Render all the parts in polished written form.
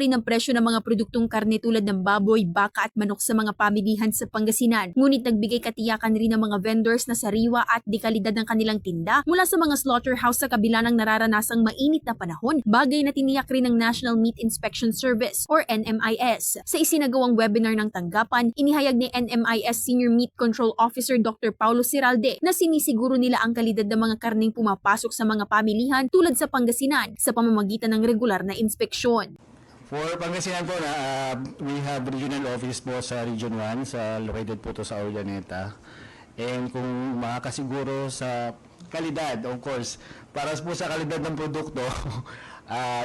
rin ang presyo ng mga produktong karne tulad ng baboy, baka at manok sa mga pamilihan sa Pangasinan. Ngunit nagbigay katiyakan rin ng mga vendors na sariwa at dekalidad ng kanilang tinda mula sa mga slaughterhouse sa kabila ng nararanasang mainit na panahon, bagay na tiniyak rin ng National Meat Inspection Service or NMIS. Sa isinagawang webinar ng tanggapan, inihayag ni NMIS Senior Meat Control Officer Dr. Paulo Siralde na sinisiguro nila ang kalidad ng mga karneng pumapasok sa mga pamilihan tulad sa Pangasinan sa pamamagitan ng regular na inspeksyon. For Pangasinan po, we have regional office po sa Region 1, located po to sa Urdaneta. And kung makakasiguro sa kalidad, of course, para po sa kalidad ng produkto,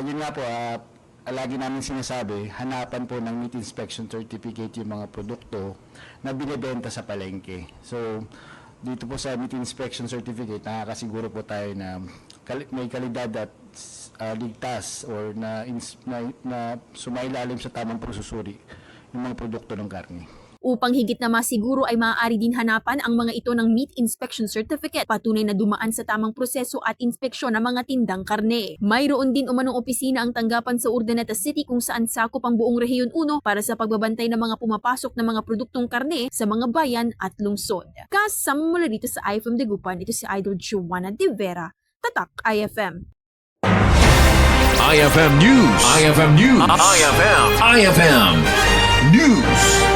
yun nga po, lagi namin sinasabi, hanapan po ng Meat Inspection Certificate yung mga produkto na binibenta sa palengke. So, dito po sa Meat Inspection Certificate, nakakasiguro po tayo na may kalidad at ligtas or na sumailalim sa tamang pagsusuri yung mga produkto ng karne. Upang higit na masiguro ay maaari din hanapan ang mga ito ng Meat Inspection Certificate, patunay na dumaan sa tamang proseso at inspeksyon ng mga tindang karne. Mayroon din umanong opisina ang tanggapan sa Urdaneta City kung saan sakop ang buong Rehiyon 1 para sa pagbabantay ng mga pumapasok na mga produktong karne sa mga bayan at lungsod. Kasama mula dito sa IFM Dagupan, ito si Idol Joanna De Vera, Tatak IFM. IFM News. IFM News. IFM News.